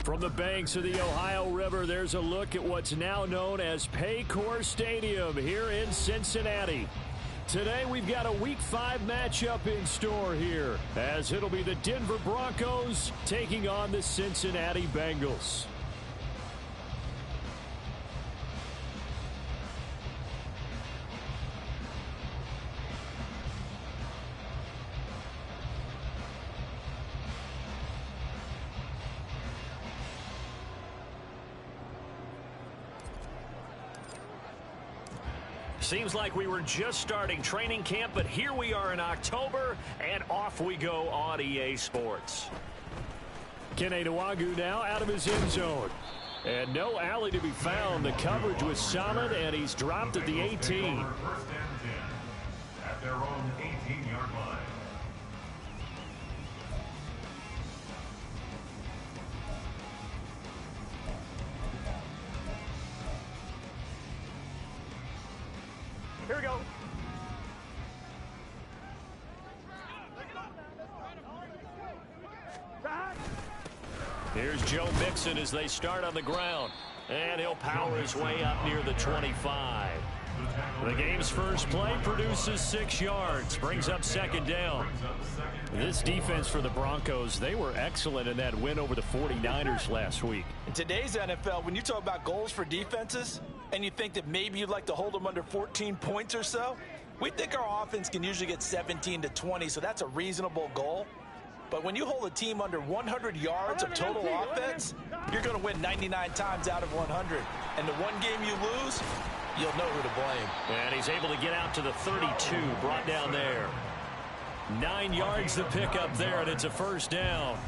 From the banks of the Ohio River, there's a look at what's now known as Paycor Stadium here in Cincinnati. Today, we've got a Week 5 matchup in store here, as it'll be the Denver Broncos taking on the Cincinnati Bengals. Seems like we were just starting training camp, but here we are in October, and off we go on EA Sports. Kene Nwangwu now out of his end zone. And no alley to be found. The coverage was solid, and he's dropped at the 18. First and 10 at their own 18-yard line. Here we go. Here's Joe Mixon as they start on the ground. And he'll power his way up near the 25. The game's first play produces 6 yards, brings up second down. This defense for the Broncos, they were excellent in that win over the 49ers last week. In today's NFL, when you talk about goals for defenses, and you think that maybe you'd like to hold them under 14 points or so, we think our offense can usually get 17 to 20, so that's a reasonable goal. But when you hold a team under 100 yards of total offense, you're going to win 99 times out of 100. And the one game you lose, you'll know who to blame. And he's able to get out to the 32, brought down there. 9 yards to pick up there, and it's a first down.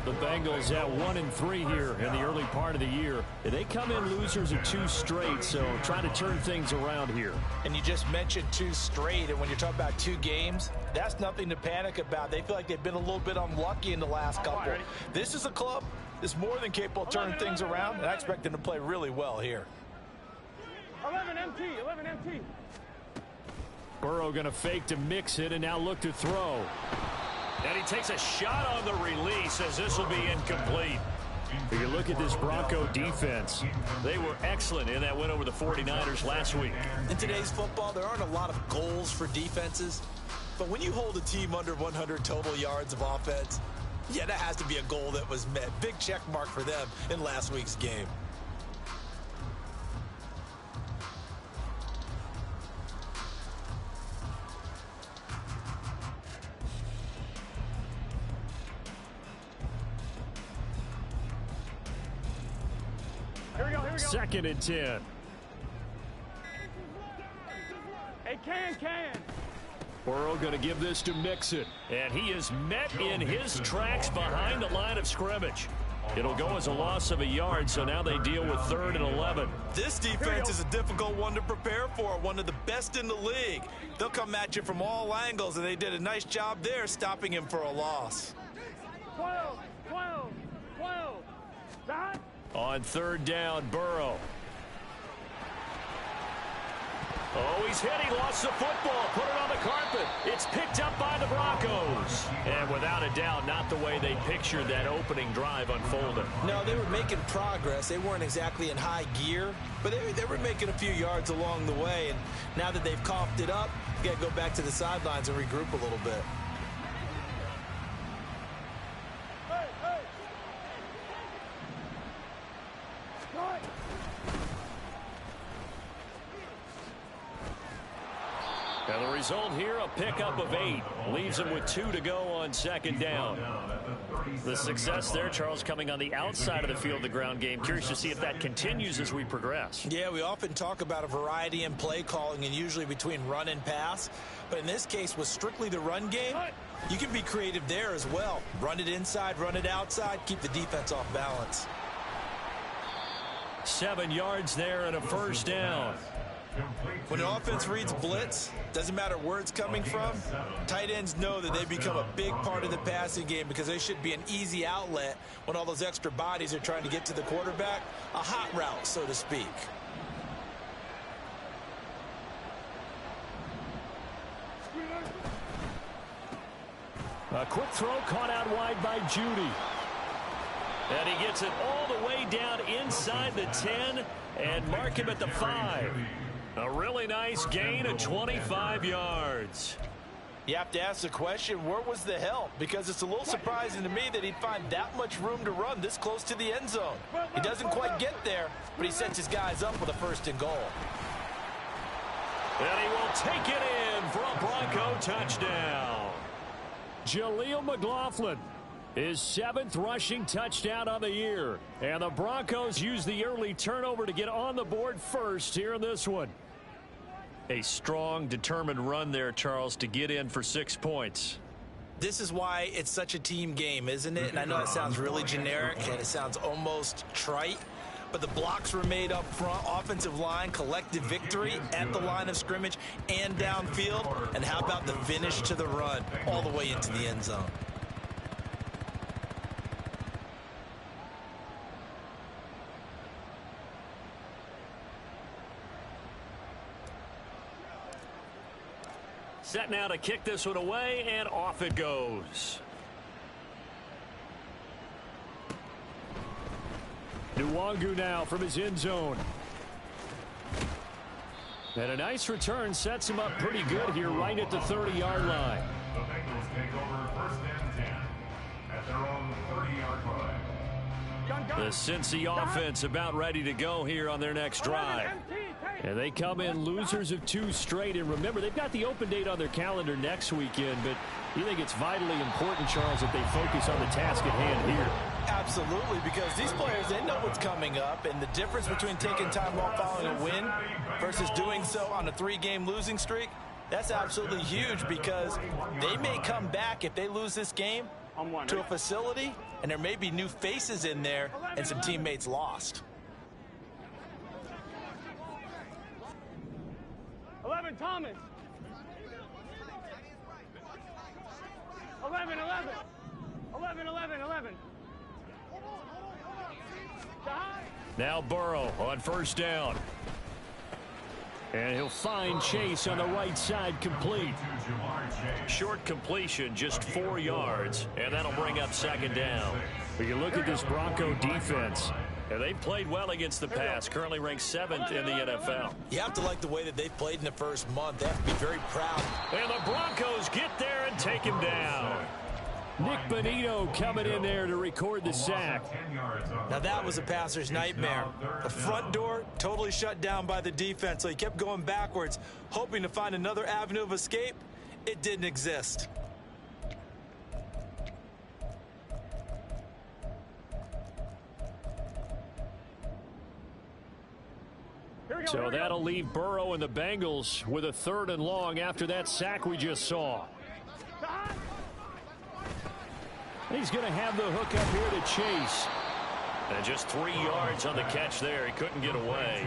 The Bengals at 1-3 here in the early part of the year. They come in losers of 2 straight, so trying to turn things around here. And you just mentioned 2 straight, and when you're talking about 2 games, that's nothing to panic about. They feel like they've been a little bit unlucky in the last couple. This is a club that's more than capable of turning things around, and I expect them to play really well here. 11 MT. Burrow going to fake to mix it and now look to throw. And he takes a shot on the release as this will be incomplete. If you look at this Bronco defense, they were excellent in that win over the 49ers last week. In today's football, there aren't a lot of goals for defenses. But when you hold a team under 100 total yards of offense, yeah, that has to be a goal that was met. Big check mark for them in last week's game. Second and 10. Hey, can. Burrow going to give this to Mixon. And he is met in his tracks behind the line of scrimmage. It'll go as a loss of a yard, so now they deal with 3rd and 11. This defense is a difficult one to prepare for, one of the best in the league. They'll come at you from all angles, and they did a nice job there stopping him for a loss. 12. That. On 3rd down, Burrow. Oh, he's hit. He lost the football. Put it on the carpet. It's picked up by the Broncos. And without a doubt, not the way they pictured that opening drive unfolding. No, they were making progress. They weren't exactly in high gear, but they were making a few yards along the way. And now that they've coughed it up, you got to go back to the sidelines and regroup a little bit. And the result here, a pickup of 8. Leaves him with 2 to go on 2nd down. The success there, Charles, coming on the outside of the field, the ground game. Curious to see if that continues as we progress. Yeah, we often talk about a variety in play calling and usually between run and pass. But in this case, with strictly the run game, you can be creative there as well. Run it inside, run it outside, keep the defense off balance. 7 yards there and a first down. When an offense reads blitz, doesn't matter where it's coming from, tight ends know that they become a big part of the passing game because they should be an easy outlet when all those extra bodies are trying to get to the quarterback. A hot route, so to speak. A quick throw caught out wide by Judy. And he gets it all the way down inside the 10 and mark him at the 5. A really nice gain of 25 yards. You have to ask the question, where was the help? Because it's a little surprising to me that he'd find that much room to run this close to the end zone. He doesn't quite get there, but he sets his guys up with a 1st and goal. And he will take it in for a Bronco touchdown. Jaleel McLaughlin, his 7th rushing touchdown on the year. And the Broncos use the early turnover to get on the board first here in this one. A strong, determined run there, Charles, to get in for 6 points. This is why it's such a team game, isn't it? And I know that sounds really generic and it sounds almost trite, but the blocks were made up front, offensive line, collective victory at the line of scrimmage and downfield. And how about the finish to the run all the way into the end zone? Set now to kick this one away, and off it goes. Nwangu now from his end zone. And a nice return sets him up pretty good here right at the 30-yard line. The Bengals take over 1st and 10 at their own 30-yard line. The Cincy offense about ready to go here on their next drive. And they come in losers of 2 straight. And remember, they've got the open date on their calendar next weekend. But you think it's vitally important, Charles, that they focus on the task at hand here? Absolutely, because these players, they know what's coming up. And the difference between taking time off following a win versus doing so on a 3-game losing streak, that's absolutely huge, because they may come back if they lose this game to a facility, and there may be new faces in there and some teammates lost. 11, Thomas. 11. 11. Now Burrow on 1st down. And he'll find Chase on the right side, complete. Short completion, just 4 yards, and that'll bring up 2nd down. But you look at this Bronco defense. And they played well against the pass, currently ranked 7th in the NFL. You have to like the way that they've played in the first month. They have to be very proud. And the Broncos get there and take him down. Nick Bonito coming in there to record the sack. Now that was a passer's nightmare. The front door totally shut down by the defense, so he kept going backwards, hoping to find another avenue of escape. It didn't exist. So that'll leave Burrow and the Bengals with a 3rd and long after that sack we just saw. He's going to have the hook up here to Chase. And just 3 yards on the catch there. He couldn't get away.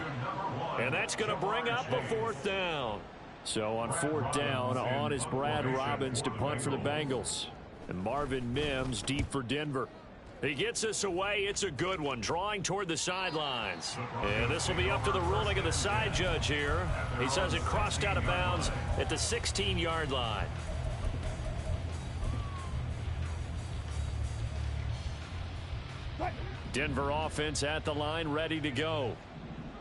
And that's going to bring up a 4th down. So on 4th down, on is Brad Robbins to punt for the Bengals. And Marvin Mims deep for Denver. He gets us away. It's a good one, drawing toward the sidelines. And this will be up to the ruling of the side judge here. He says it crossed out of bounds at the 16-yard line. Denver offense at the line, ready to go.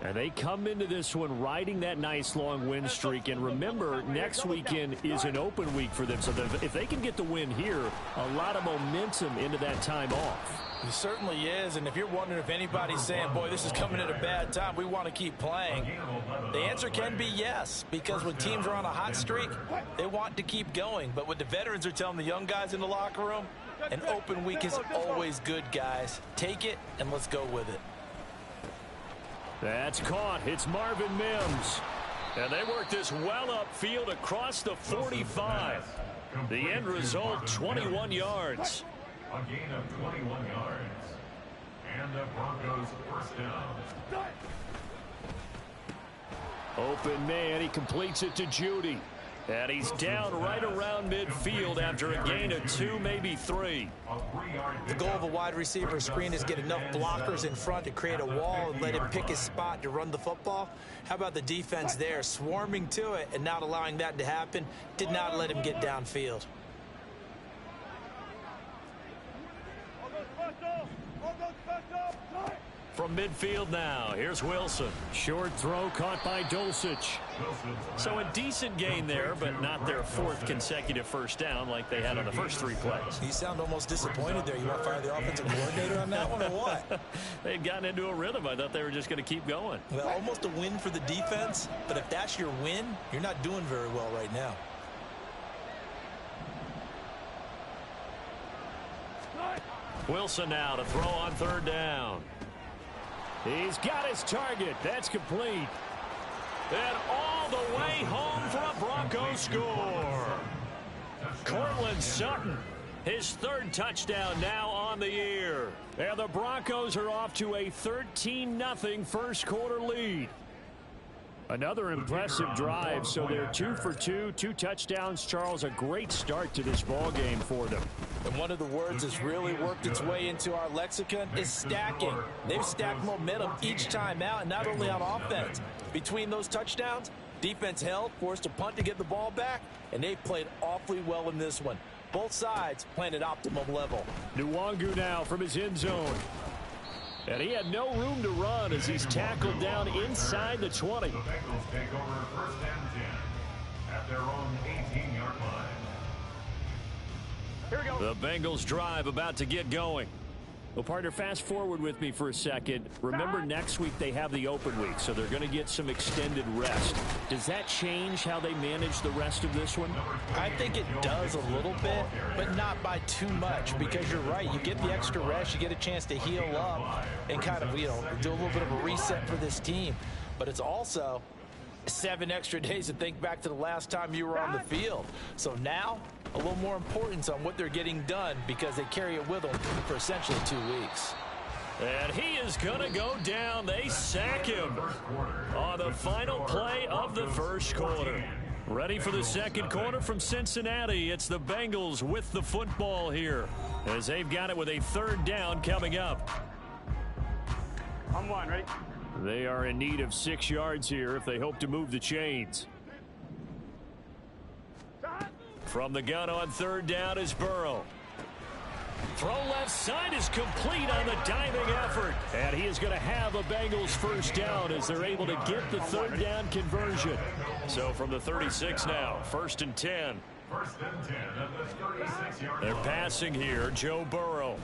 And they come into this one riding that nice long win streak. And remember, next weekend is an open week for them. So if they can get the win here, a lot of momentum into that time off. It certainly is. And if you're wondering if anybody's saying, boy, this is coming at a bad time, we want to keep playing, the answer can be yes. Because when teams are on a hot streak, they want to keep going. But what the veterans are telling the young guys in the locker room, an open week is always good, guys. Take it and let's go with it. That's caught. It's Marvin Mims. And they work this well upfield across the 45. The end result, 21 yards. A gain of 21 yards. And the Broncos 1st down. Open man. He completes it to Judy. And he's down right around midfield after a gain of 2, maybe 3. The goal of a wide receiver screen is get enough blockers in front to create a wall and let him pick his spot to run the football. How about the defense there, swarming to it and not allowing that to happen? Did not let him get downfield. All goes From midfield now, here's Wilson. Short throw caught by Dulcich. So a decent gain there, but not their fourth consecutive first down like they had on the first 3 plays. You sound almost disappointed there. You want to fire the offensive coordinator on that one or what? They'd gotten into a rhythm. I thought they were just going to keep going. Well, almost a win for the defense, but if that's your win, you're not doing very well right now. Wilson now to throw on 3rd down. He's got his target. That's complete. And all the way home for a Broncos score. Cortland Sutton, his 3rd touchdown now on the year. And the Broncos are off to a 13-0 first quarter lead. Another impressive drive, so they're 2 for 2, 2 touchdowns. Charles, a great start to this ball game for them. And one of the words that's really worked its way into our lexicon is stacking. They've stacked momentum each time out, and not only on offense. Between those touchdowns, defense held, forced a punt to get the ball back, and they played awfully well in this one. Both sides playing at optimum level. Nwangu now from his end zone. And he had no room to run as he's tackled down inside the 20. The Bengals take over 1st and 10 at their own 18-yard line. Here we go. The Bengals drive about to get going. Well, partner, fast forward with me for a second. Remember, next week they have the open week, so they're going to get some extended rest. Does that change how they manage the rest of this one? I think it does a little bit, but not by too much, because you're right. You get the extra rest, you get a chance to heal up and kind of, do a little bit of a reset for this team. But it's also 7 extra days to think back to the last time you were on the field. So now, a little more importance on what they're getting done because they carry it with them for essentially 2 weeks. And he is going to go down. They sack him on the final play of the first quarter. Ready for the second quarter from Cincinnati. It's the Bengals with the football here as they've got it with a 3rd down coming up. I'm one, ready? They are in need of 6 yards here if they hope to move the chains. From the gun on 3rd down is Burrow. Throw left side is complete on the diving effort. And he is going to have a Bengals first down as they're able to get the 3rd down conversion. So from the 36 now, 1st and 10. 1st and 10 at the 36-yard They're line. passing here, Joe Burrow.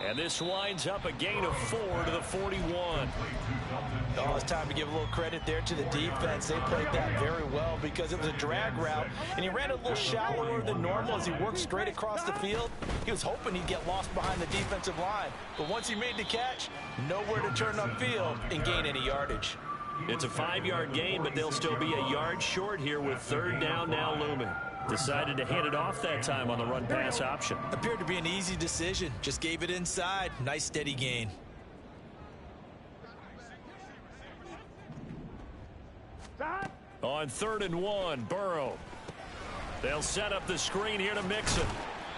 And this winds up a gain of 4 to the 41. Oh, it's time to give a little credit there to the defense. They played that very well because it was a drag route, and he ran a little shallower than normal as he worked straight across the field. He was hoping he'd get lost behind the defensive line, but once he made the catch, nowhere to turn upfield and gain any yardage. It's a 5-yard gain, but they'll still be a yard short here with 3rd down now looming. Decided to hand it off that time on the run-pass option. Appeared to be an easy decision. Just gave it inside. Nice steady gain. On 3rd and 1, Burrow. They'll set up the screen here to Mixon.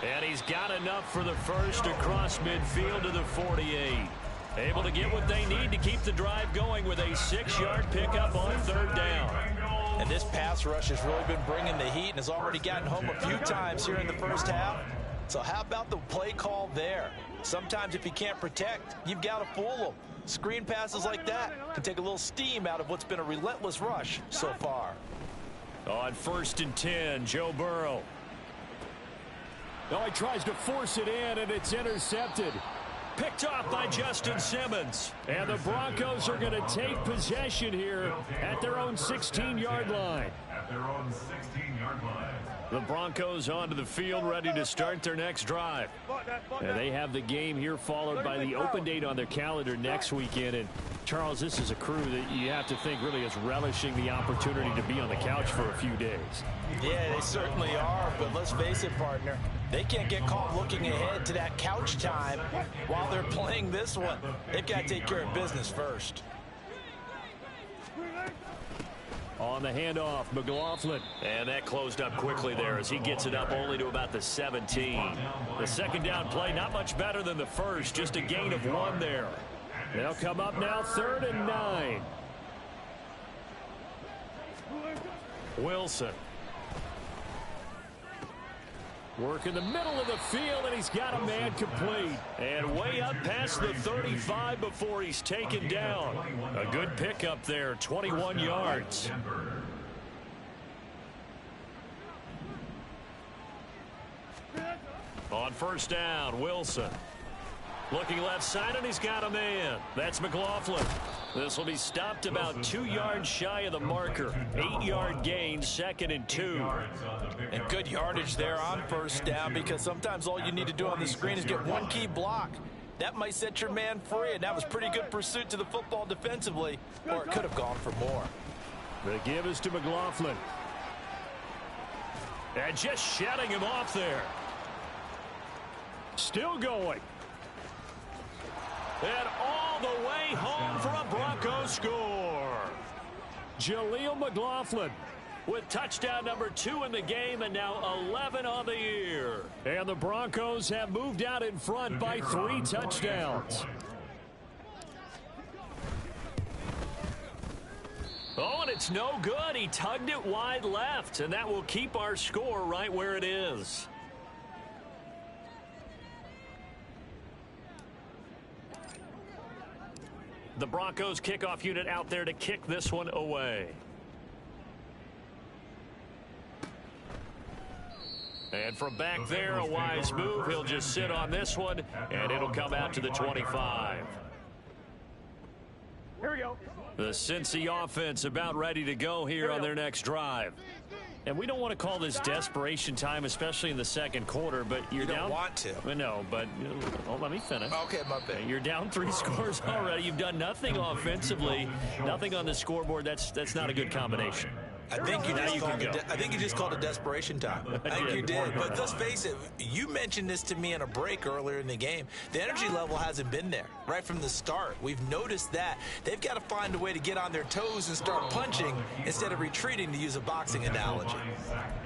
And he's got enough for the first across midfield to the 48. Able to get what they need to keep the drive going with a 6-yard pickup on 3rd down. And this pass rush has really been bringing the heat and has already gotten home a few times here in the first half. So how about the play call there? Sometimes if you can't protect, you've got to fool them. Screen passes like that can take a little steam out of what's been a relentless rush so far. On 1st and 10, Joe Burrow. Oh, he tries to force it in, and it's intercepted. Picked off by Justin Simmons. And the Broncos are going to take possession here at their own 16-yard line. At their own 16-yard line. The Broncos onto the field ready to start their next drive. And they have the game here followed by the open date on their calendar next weekend. And Charles, this is a crew that you have to think really is relishing the opportunity to be on the couch for a few days. Yeah, they certainly are, but let's face it, partner. They can't get caught looking ahead to that couch time while they're playing this one. They've got to take care of business first. On the handoff, McLaughlin. And that closed up quickly there as he gets it up only to about the 17. The second down play, not much better than the first, just a gain of 1 there. They'll come up now 3rd and 9. Wilson. Work in the middle of the field, and he's got a man complete. And way up past the 35 before he's taken down. A good pickup there, 21 yards. On first down, Wilson. Looking left side, and he's got a man. That's McLaughlin. This will be stopped about 2 yards shy of the marker. 8-yard gain, 2nd and 2. And good yardage there on first down, because sometimes all you need to do on the screen is get one key block. That might set your man free, and that was pretty good pursuit to the football defensively, or it could have gone for more. The give is to McLaughlin. And just shutting him off there. Still going. And all the way home for a Broncos score. Jaleel McLaughlin with touchdown number 2 in the game, and now 11 on the year. And the Broncos have moved out in front by 3 touchdowns. Oh, and it's no good. He tugged it wide left, and that will keep our score right where it is. The Broncos kickoff unit out there to kick this one away. And from back there, a wise move. He'll just sit on this one, and it'll come out to the 25. Here we go. The Cincy offense about ready to go here on their next drive. And we don't want to call this desperation time, especially in the second quarter, but you're down. You don't want to. No, but let me finish. Okay, my bad. You're down 3 scores already. You've done nothing offensively, nothing on the scoreboard. That's not a good combination. I think you just called it desperation time. I think you did. But let's face it, you mentioned this to me in a break earlier in the game. The energy level hasn't been there right from the start. We've noticed that. They've got to find a way to get on their toes and start punching instead of retreating, to use a boxing analogy.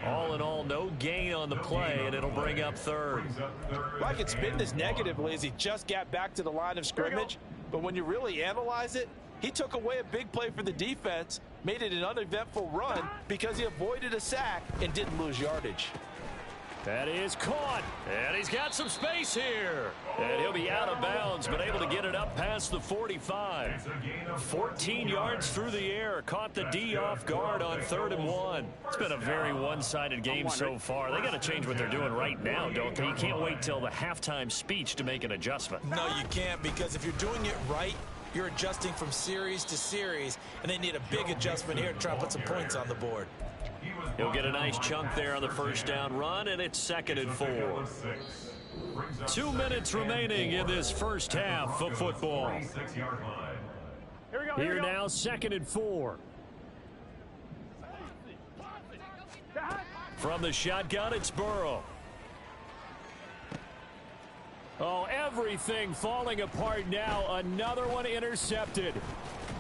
All in all, no gain on the play, and it'll bring up 3rd. Well, I could spin this negatively as he just got back to the line of scrimmage. But when you really analyze it, he took away a big play for the defense, made it an uneventful run because he avoided a sack and didn't lose yardage. That is caught. And he's got some space here. And he'll be out of bounds, but able to get it up past the 45. 14 yards through the air. Caught the D off guard on 3rd and 1. It's been a very one-sided game so far. They got to change what they're doing right now, don't they? You can't wait till the halftime speech to make an adjustment. No, you can't, because if you're doing it right, you're adjusting from series to series, and they need a big adjustment here to try and put some points on the board. He'll get a nice chunk there on the first down run, and it's 2nd and 4. 2 minutes remaining in this first half of football. Here now, 2nd and 4. From the shotgun, it's Burrow. Oh, everything falling apart now. Another one intercepted.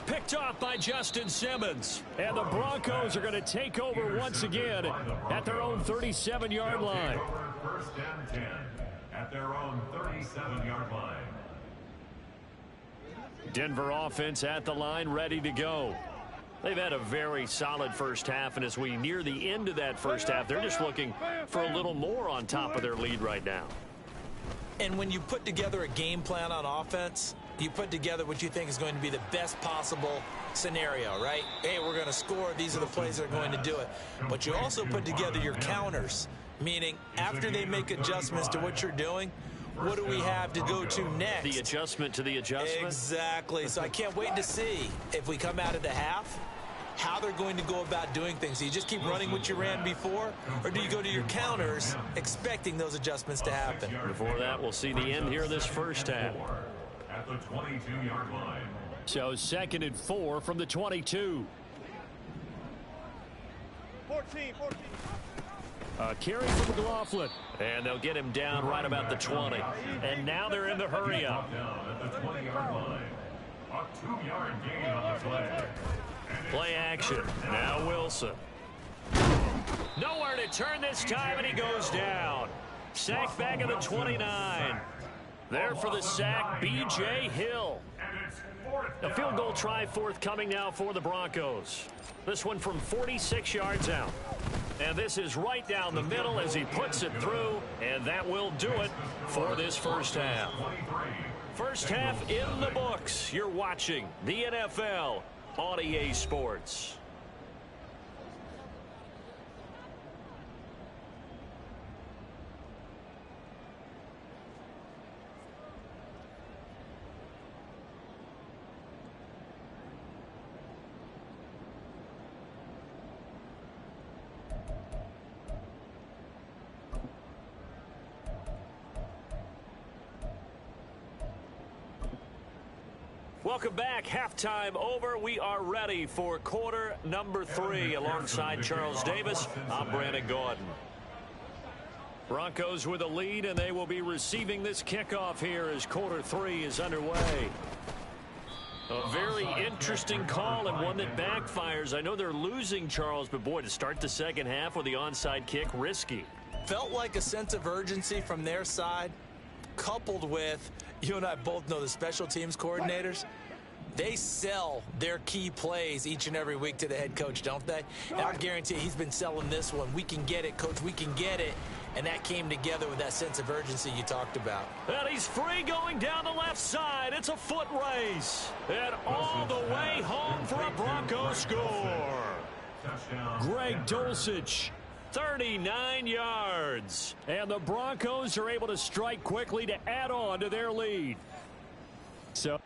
Picked off by Justin Simmons. And the Broncos are going to take over once again at their own 37-yard line. First and 10 at their own 37-yard line. Denver offense at the line, ready to go. They've had a very solid first half, and as we near the end of that first half, they're just looking for a little more on top of their lead right now. And when you put together a game plan on offense, you put together what you think is going to be the best possible scenario, right? Hey, we're going to score. These are the plays that are going to do it. But you also put together your counters, meaning after they make adjustments to what you're doing, what do we have to go to next? The adjustment to the adjustment? Exactly. So I can't wait to see if we come out of the half, how they're going to go about doing things. Do you just keep running what you ran before, or do you go to your counters expecting those adjustments to happen? Before that, we'll see the end here of this first half. At the 22-yard line. So 2nd and 4 from the 22. 14. A carry from McLaughlin. And they'll get him down right about the 20. And now they're in the hurry up. Down at the 20-yard line. A 2-yard gain on the play. Play action. Now Wilson. Nowhere to turn this time, and he goes down. Sack back at the 29. There for the sack, B.J. Hill. A field goal try forthcoming now for the Broncos. This one from 46 yards out. And this is right down the middle as he puts it through, and that will do it for this first half. First half in the books. You're watching the NFL on EA Sports. Welcome back. Halftime over. We are ready for quarter number 3. Alongside Charles Davis, I'm Brandon Gordon. Broncos with a lead, and they will be receiving this kickoff here as quarter 3 is underway. A very interesting call and one that backfires. I know they're losing, Charles, but boy, to start the second half with the onside kick, risky. Felt like a sense of urgency from their side, coupled with, you and I both know the special teams coordinators. They sell their key plays each and every week to the head coach, don't they? And I guarantee he's been selling this one. We can get it, coach. We can get it. And that came together with that sense of urgency you talked about. And he's free going down the left side. It's a foot race. And all the way home for a Bronco score. Greg Dulcich. 39 yards. And the Broncos are able to strike quickly to add on to their lead. So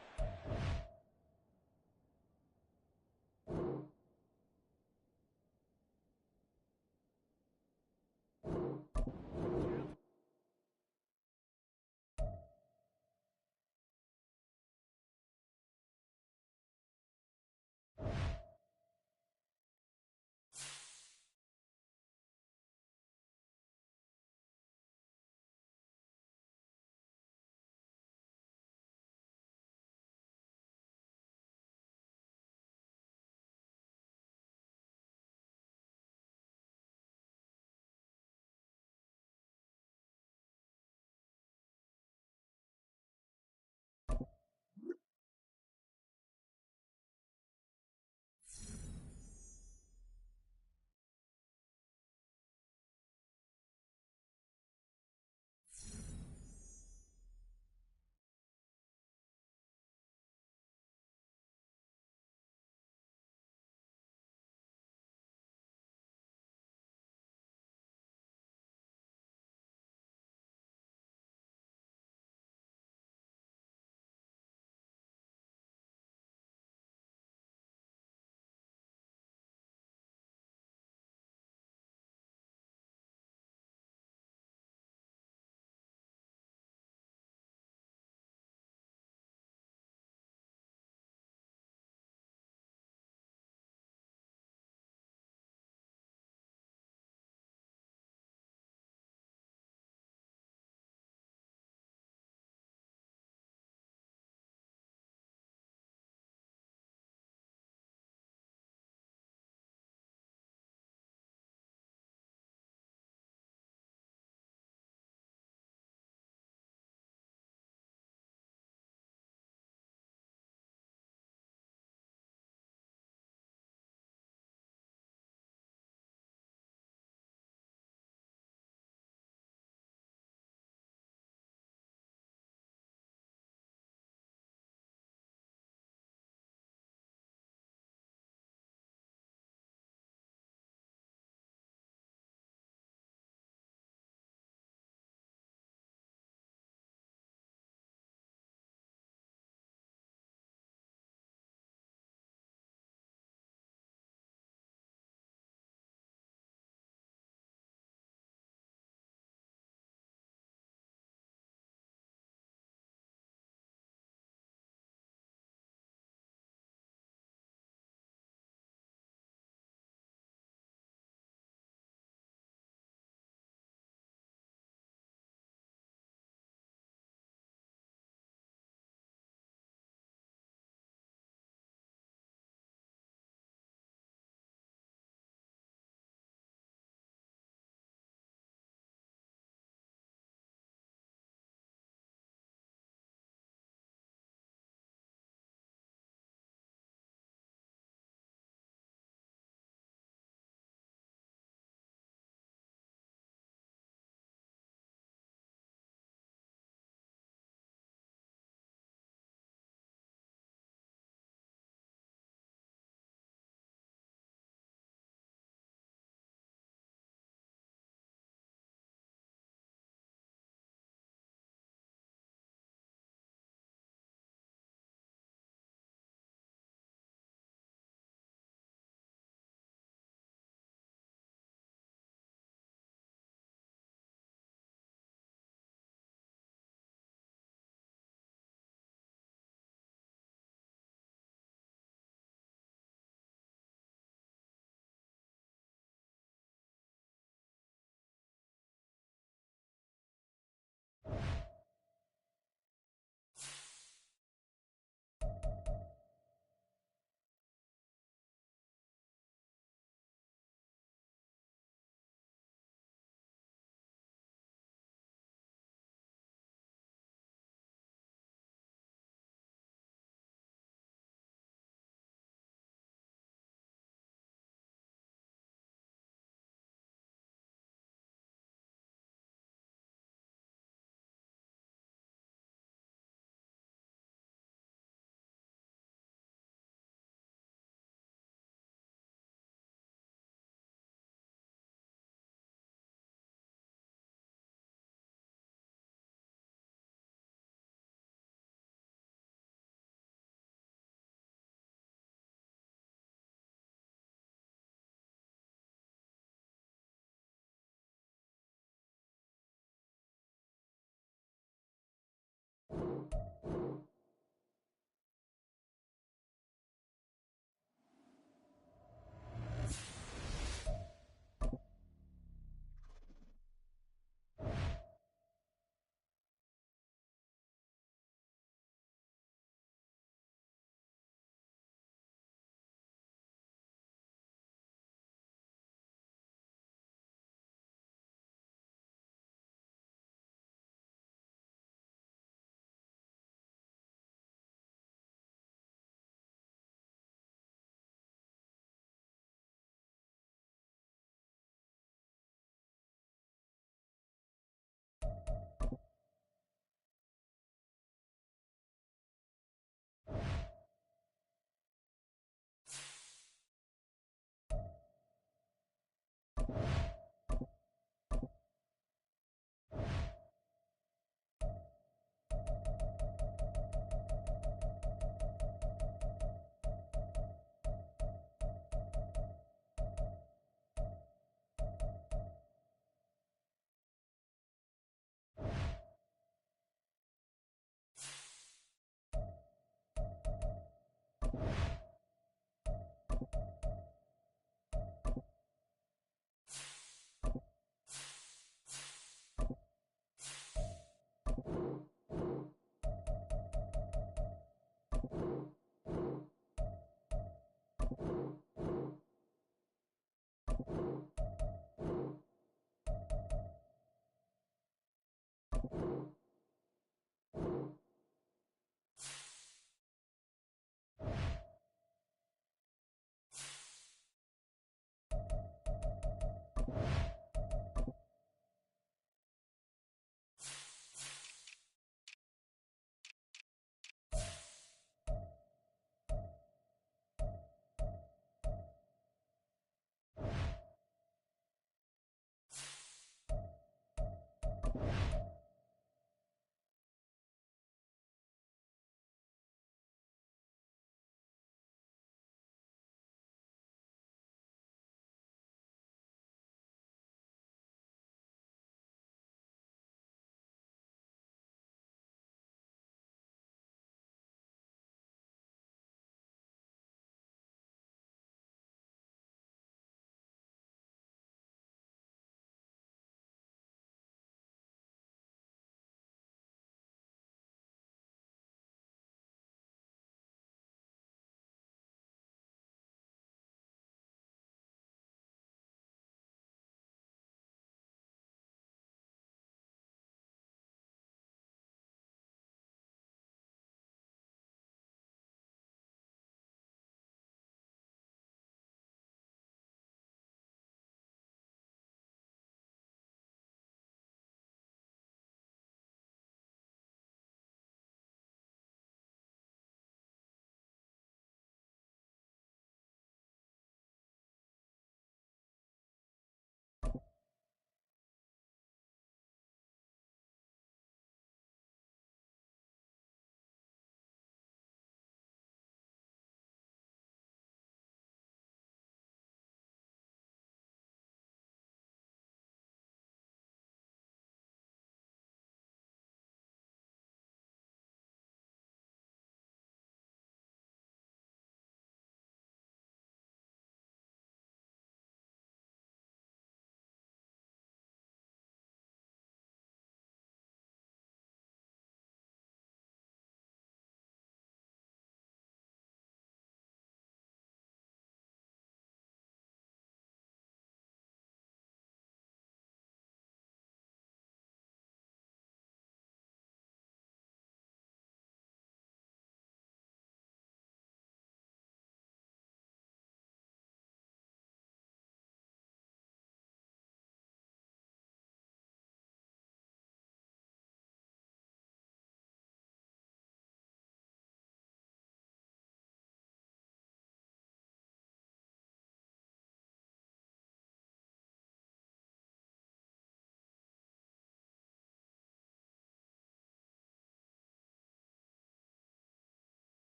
Ball.